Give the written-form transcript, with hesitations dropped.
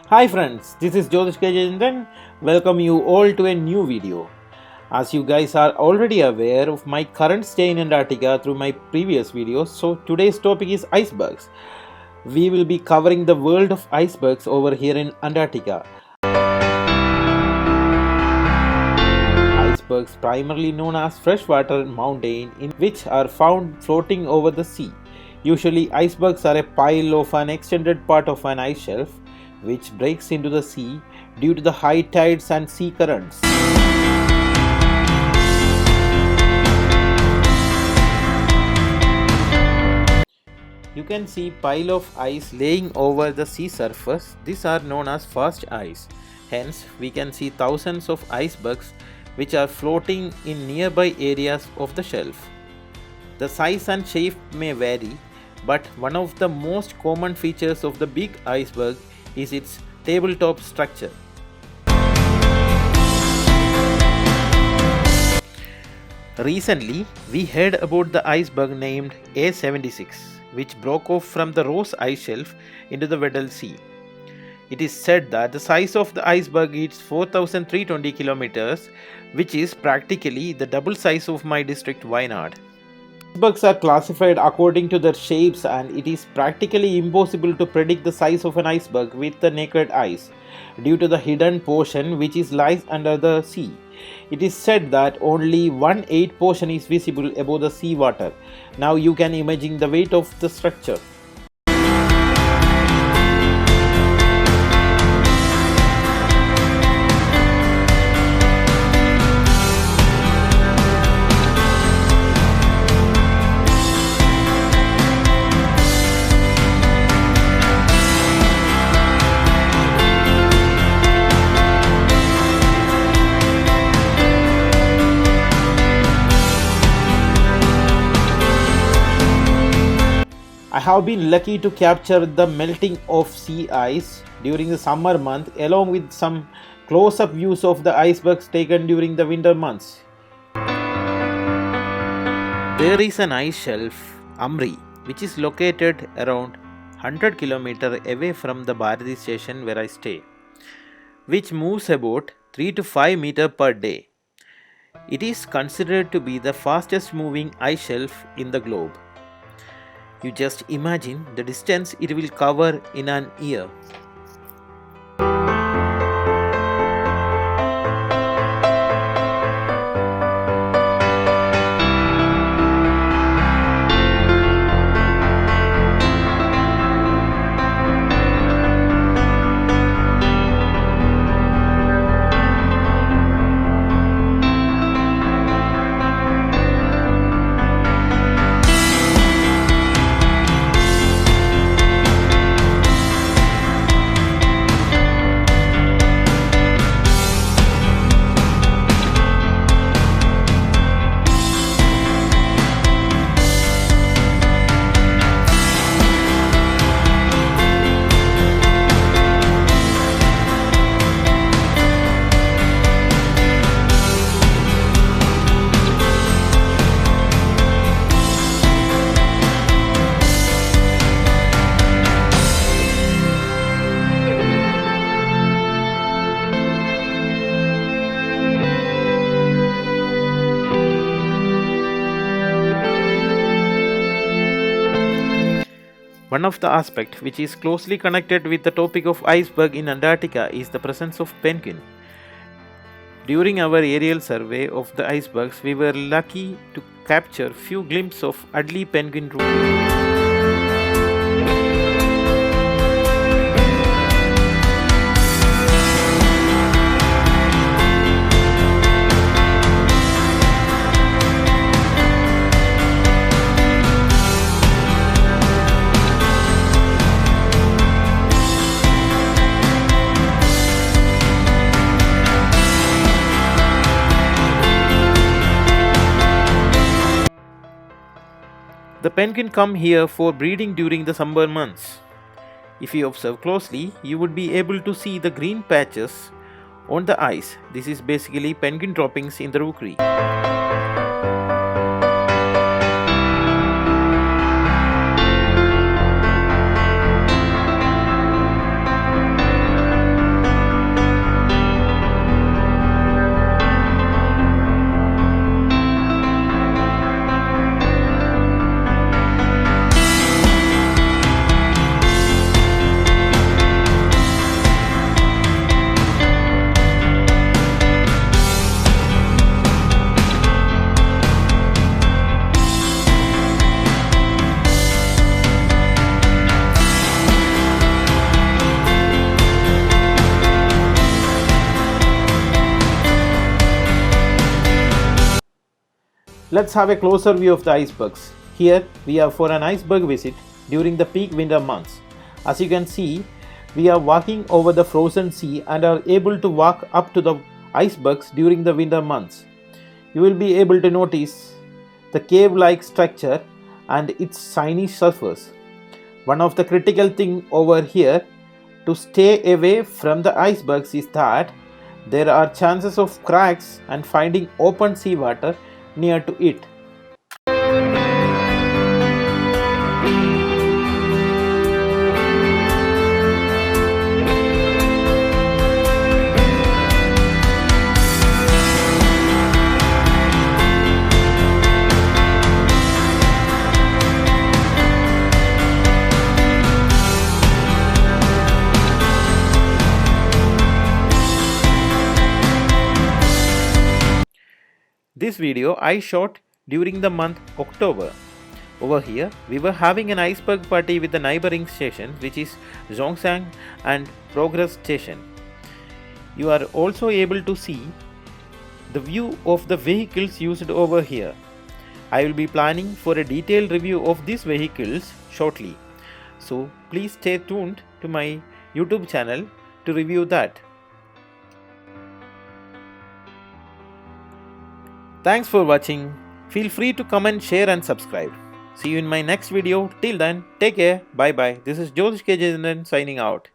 Hi friends, this is Jyotish Kajendran. Welcome you all to a new video. As you guys are already aware of my current stay in Antarctica through my previous videos, so today's topic is icebergs. We will be covering the world of icebergs over here in Antarctica. Icebergs, primarily known as freshwater mountain, in which are found floating over the sea. Usually icebergs are a pile of an extended part of an ice shelf which breaks into the sea due to the high tides and sea currents. You can see pile of ice laying over the sea surface. These are known as fast ice. Hence, we can see thousands of icebergs which are floating in nearby areas of the shelf. The size and shape may vary, but one of the most common features of the big iceberg is its tabletop structure. Recently, we heard about the iceberg named A76, which broke off from the Ross ice shelf into the Weddell Sea. It is said that the size of the iceberg is 4,320 kilometers, which is practically the double size of my district Wayanad. Icebergs are classified according to their shapes, and it is practically impossible to predict the size of an iceberg with the naked eyes due to the hidden portion which lies under the sea. It is said that only 1/8 portion is visible above the sea water. Now you can imagine the weight of the structure. I have been lucky to capture the melting of sea ice during the summer month along with some close-up views of the icebergs taken during the winter months. There is an ice shelf, Amri, which is located around 100 km away from the Bharati station where I stay, which moves about 3 to 5 meters per day. It is considered to be the fastest moving ice shelf in the globe. You just imagine the distance it will cover in an year. One of the aspects which is closely connected with the topic of iceberg in Antarctica is the presence of penguin. During our aerial survey of the icebergs, we were lucky to capture few glimpses of Adelie penguin rookery. The penguin come here for breeding during the summer months. If you observe closely, you would be able to see the green patches on the ice. This is basically penguin droppings in the rookery. Let's have a closer view of the icebergs. Here we are for an iceberg visit during the peak winter months. As you can see, we are walking over the frozen sea and are able to walk up to the icebergs during the winter months. You will be able to notice the cave-like structure and its shiny surface. One of the critical things over here to stay away from the icebergs is that there are chances of cracks and finding open seawater near to it. This video I shot during the month October. Over here, we were having an iceberg party with the neighboring station, which is Zhongshan and Progress Station. You are also able to see the view of the vehicles used over here. I will be planning for a detailed review of these vehicles shortly. So please stay tuned to my YouTube channel to review that. Thanks for watching. Feel free to comment, share and subscribe. See you in my next video. Till then, take care. Bye bye. This is Jyotish K. Jayendran signing out.